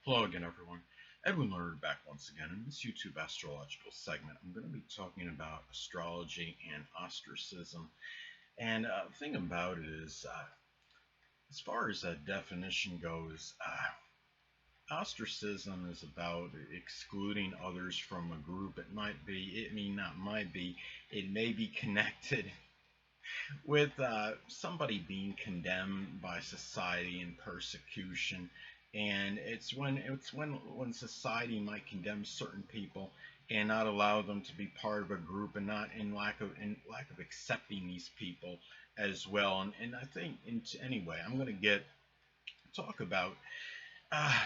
Hello again, everyone. Edwin Learnard back once again. In this YouTube astrological segment, I'm going to be talking about astrology and ostracism. And the thing about it is, as far as that definition goes, ostracism is about excluding others from a group. It may be connected with somebody being condemned by society and persecution, and it's when society might condemn certain people and not allow them to be part of a group, and not in lack of accepting these people as well. And I think anyway, I'm going to get talk about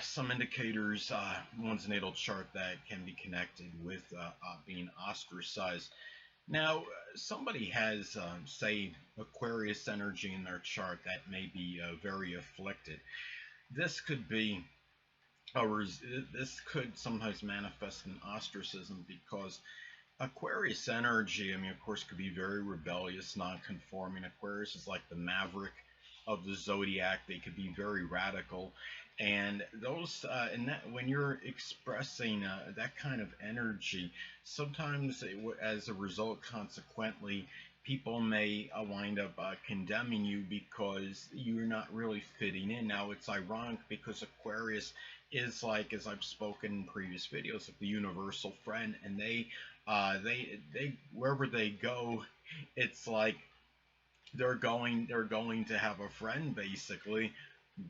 some indicators, one's natal chart that can be connected with being ostracized. Now, somebody has, say, Aquarius energy in their chart that may be very afflicted. This could be this could sometimes manifest in ostracism, because Aquarius energy, I mean, of course, could be very rebellious, non-conforming. Aquarius is like the maverick of the zodiac. They could be very radical, and and that when you're expressing that kind of energy, sometimes as a result, consequently, people may wind up condemning you because you're not really fitting in. Now, it's ironic because Aquarius is, like, as I've spoken in previous videos, like the universal friend, and they wherever they go, it's like they're going to have a friend, basically.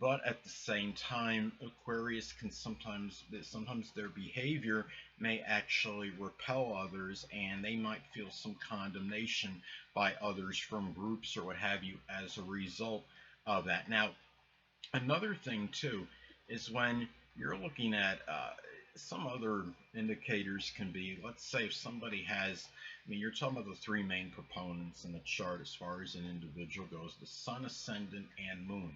But at the same time, Aquarius can sometimes their behavior may actually repel others, and they might feel some condemnation by others from groups or what have you as a result of that. Now, another thing too is when you're looking at some other indicators can be, let's say, if somebody has, I mean, you're talking about the three main proponents in the chart as far as an individual goes: the sun, ascendant, and moon.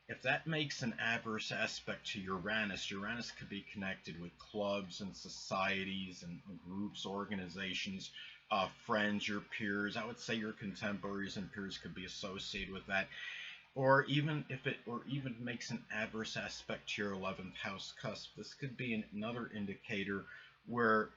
If that makes an adverse aspect to Uranus, Uranus could be connected with clubs and societies and groups, organizations, friends, your peers. I would say your contemporaries and peers could be associated with that. Or even makes an adverse aspect to your 11th house cusp. This could be another indicator where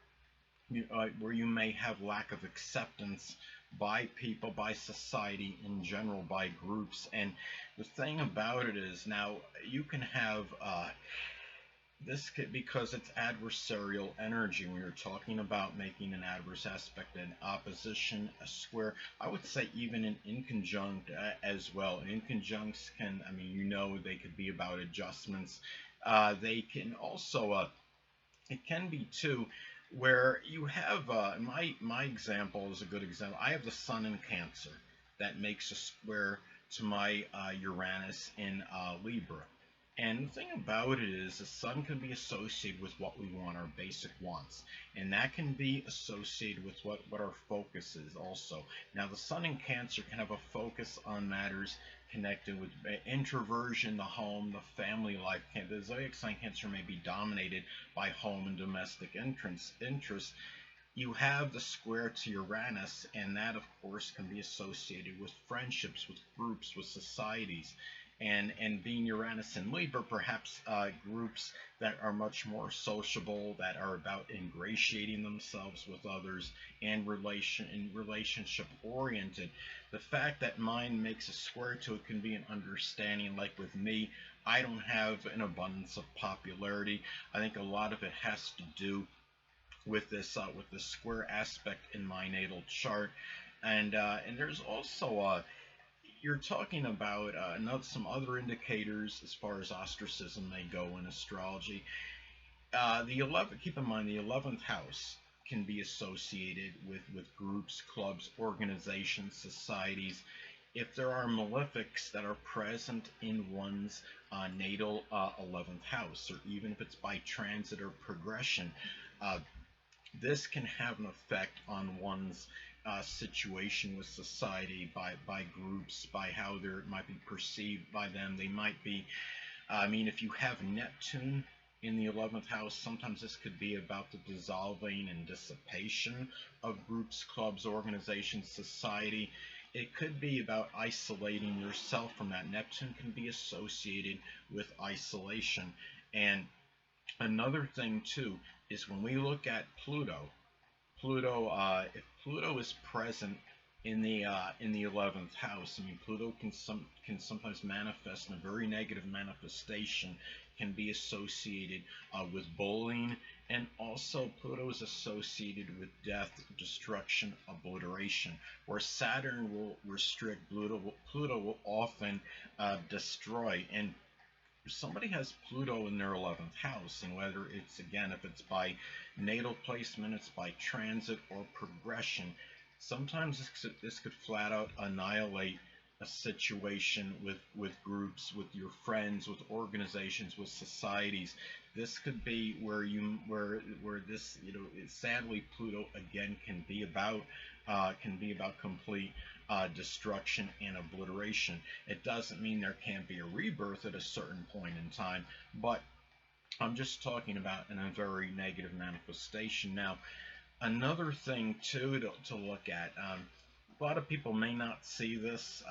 you may have lack of acceptance by people, by society in general, by groups. And the thing about it is, now you can have because it's adversarial energy. When you're talking about making an adverse aspect, an opposition, a square, I would say even an inconjunct as well. An inconjuncts can, I mean, they could be about adjustments. They can also, it can be too, where you have, my example is a good example. I have the sun in Cancer that makes a square to my Uranus in Libra. And the thing about it is, the sun can be associated with what we want, our basic wants. And that can be associated with what our focus is also. Now, the sun in Cancer can have a focus on matters connected with introversion, the home, the family life. The zodiac sign Cancer may be dominated by home and domestic interests. You have the square to Uranus, and that, of course, can be associated with friendships, with groups, with societies. And being Uranus in Libra, perhaps groups that are much more sociable, that are about ingratiating themselves with others, and relationship oriented. The fact that mine makes a square to it can be an understanding. Like with me, I don't have an abundance of popularity. I think a lot of it has to do with this square aspect in my natal chart. And there's also you're talking about some other indicators as far as ostracism may go in astrology. The 11th, keep in mind, the 11th house can be associated with groups, clubs, organizations, societies. If there are malefics that are present in one's natal 11th house, or even if it's by transit or progression, uh, this can have an effect on one's situation with society, by groups, by how they might be perceived by them. They might be, I mean, if you have Neptune in the 11th house, sometimes this could be about the dissolving and dissipation of groups, clubs, organizations, society. It could be about isolating yourself from that. Neptune can be associated with isolation. And Another thing too is when we look at Pluto, if Pluto is present in the 11th house, I mean Pluto can sometimes manifest in a very negative manifestation, can be associated with bullying, and also Pluto is associated with death, destruction, obliteration. Where Saturn will restrict, Pluto will often destroy. And if somebody has Pluto in their 11th house, and whether it's, again, if it's by natal placement, it's by transit or progression, sometimes this could flat out annihilate a situation with groups, with your friends, with organizations, with societies. This could be where this, sadly, Pluto again can be about complete destruction and obliteration. It doesn't mean there can't be a rebirth at a certain point in time, but I'm just talking about in a very negative manifestation. Now, another thing too to look at. A lot of people may not see this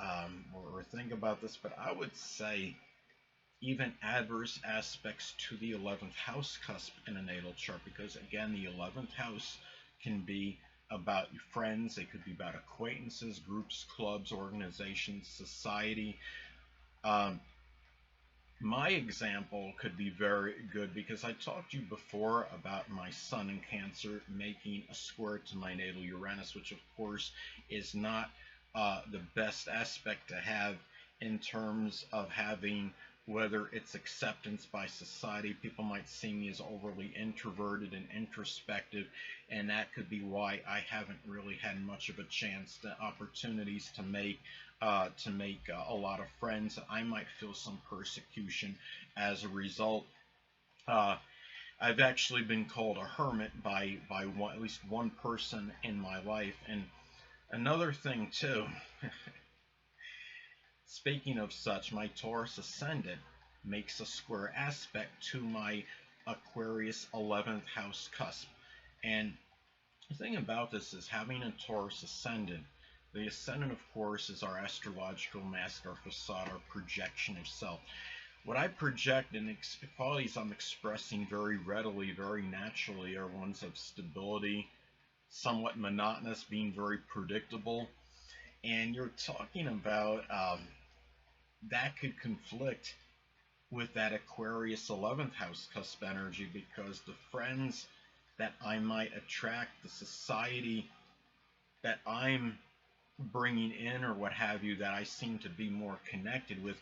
or think about this, but I would say even adverse aspects to the 11th house cusp in a natal chart, because again, the 11th house can be about your friends, it could be about acquaintances, groups, clubs, organizations, society. Um, my example could be very good because I talked to you before about my sun in Cancer making a square to my natal Uranus, which of course is not the best aspect to have in terms of having, whether it's acceptance by society. People might see me as overly introverted and introspective, and that could be why I haven't really had much of a chance to opportunities to make a lot of friends. I might feel some persecution as a result. Uh, I've actually been called a hermit by at least one person in my life. And another thing too, speaking of such, my Taurus ascendant makes a square aspect to my Aquarius 11th house cusp. And the thing about this is having a Taurus ascendant. The ascendant, of course, is our astrological mask, our facade, our projection of self. What I project and qualities I'm expressing very readily, very naturally, are ones of stability, somewhat monotonous, being very predictable. And you're talking about that could conflict with that Aquarius 11th house cusp energy, because the friends that I might attract, the society that I'm bringing in or what have you, that I seem to be more connected with,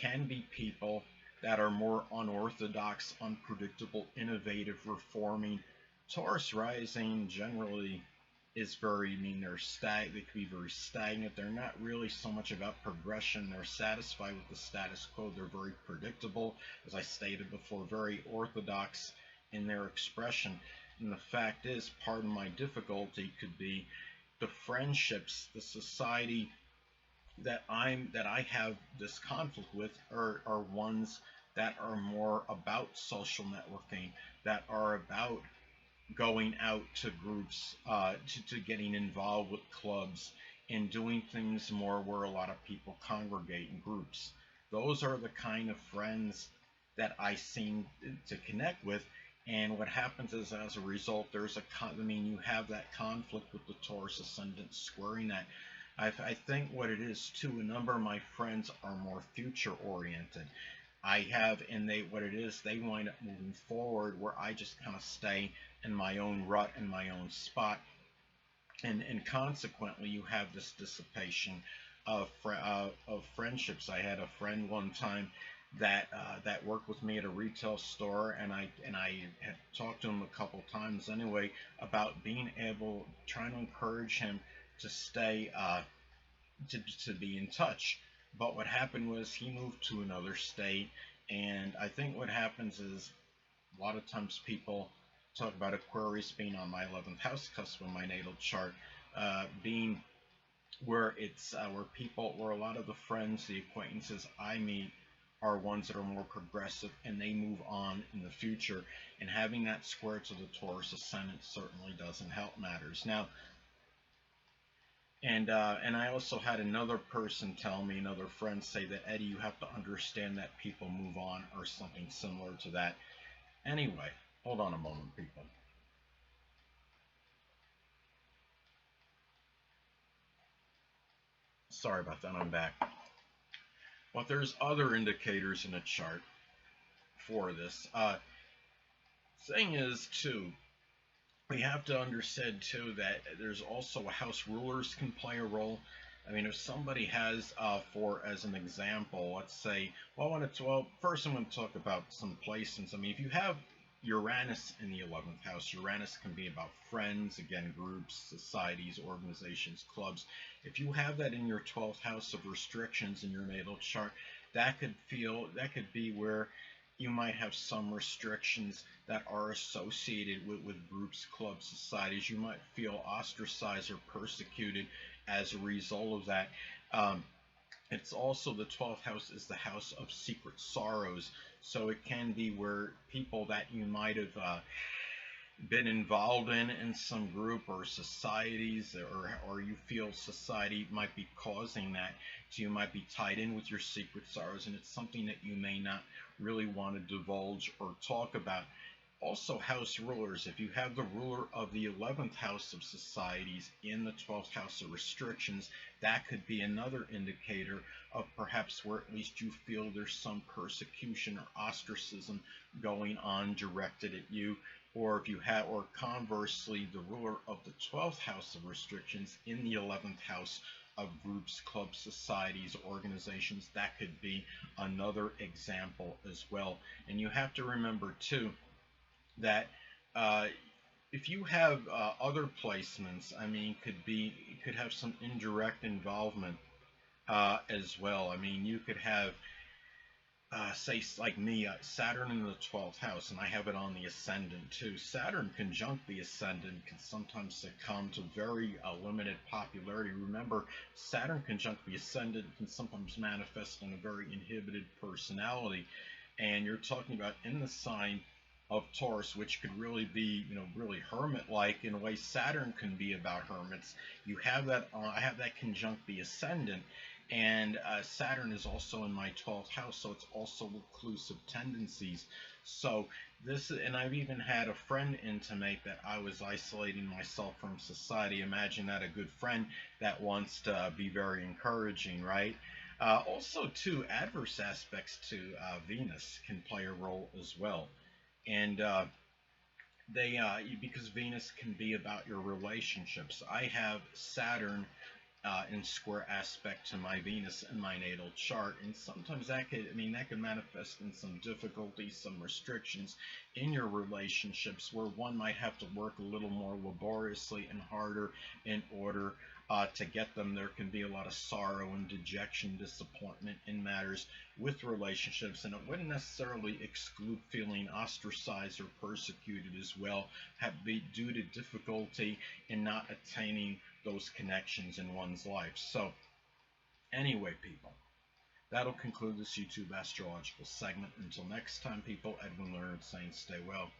can be people that are more unorthodox, unpredictable, innovative, reforming. Taurus rising generally is very, I mean, they can be very stagnant. They're not really so much about progression. They're satisfied with the status quo. They're very predictable, as I stated before, very orthodox in their expression. And the fact is, part of my difficulty could be the friendships, the society that I have this conflict with are ones that are more about social networking, that are about going out to groups, to getting involved with clubs and doing things more where a lot of people congregate in groups. Those are the kind of friends that I seem to connect with. And what happens is, as a result, you have that conflict with the Taurus ascendant squaring that. I think what it is too, a number of my friends are more future oriented. I have, and what it is, they wind up moving forward where I just kind of stay in my own rut, in my own spot. And consequently, you have this dissipation of friendships. I had a friend one time that worked with me at a retail store, and I had talked to him a couple times anyway about being able, trying to encourage him to stay to be in touch. But what happened was he moved to another state, and I think what happens is a lot of times people talk about Aquarius being on my 11th house cusp of my natal chart, being where it's where a lot of the friends, the acquaintances I meet are ones that are more progressive and they move on in the future. And having that square to the Taurus ascendant certainly doesn't help matters. Now, and I also had another person tell me, another friend say that, Eddie, you have to understand that people move on, or something similar to that. Anyway, hold on a moment, people. Sorry about that, I'm back. But there's other indicators in a chart for this. Thing is, too, we have to understand, too, that there's also house rulers can play a role. I mean, if somebody has, for as an example, let's say, well, first I'm going to talk about some placements. I mean, if you have Uranus in the 11th house, Uranus can be about friends, again, groups, societies, organizations, clubs. If you have that in your 12th house of restrictions in your natal chart, that could be where you might have some restrictions that are associated with groups, clubs, societies. You might feel ostracized or persecuted as a result of that. Um, it's also the 12th house is the house of secret sorrows. So it can be where people that you might have been involved in some group or societies, or you feel society might be causing that, so you might be tied in with your secret sorrows, and it's something that you may not really want to divulge or talk about. Also, house rulers, if you have the ruler of the 11th house of societies in the 12th house of restrictions, that could be another indicator of perhaps where at least you feel there's some persecution or ostracism going on directed at you. Or if you have, or conversely, the ruler of the 12th house of restrictions in the 11th house of groups, clubs, societies, organizations, that could be another example as well. And you have to remember too that uh, if you have other placements, I mean, could have some indirect involvement as well. I mean, you could have say like me, Saturn in the 12th house, and I have it on the ascendant too. Saturn conjunct the ascendant can sometimes succumb to very limited popularity. Remember, Saturn conjunct the ascendant can sometimes manifest in a very inhibited personality, and you're talking about in the sign of Taurus, which could really be, really hermit-like in a way. Saturn can be about hermits. You have that. I have that conjunct the ascendant, and Saturn is also in my 12th house, so it's also reclusive tendencies. So and I've even had a friend intimate that I was isolating myself from society. Imagine that, a good friend that wants to be very encouraging, right? Also, too, adverse aspects to Venus can play a role as well. And they because Venus can be about your relationships. I have Saturn in square aspect to my Venus in my natal chart, and sometimes that could manifest in some difficulties, some restrictions in your relationships, where one might have to work a little more laboriously and harder in order to get them. There can be a lot of sorrow and dejection, disappointment in matters with relationships, and it wouldn't necessarily exclude feeling ostracized or persecuted as well, due to difficulty in not attaining those connections in one's life. So, anyway, people, that'll conclude this YouTube astrological segment. Until next time, people, Edwin Learnard saying stay well.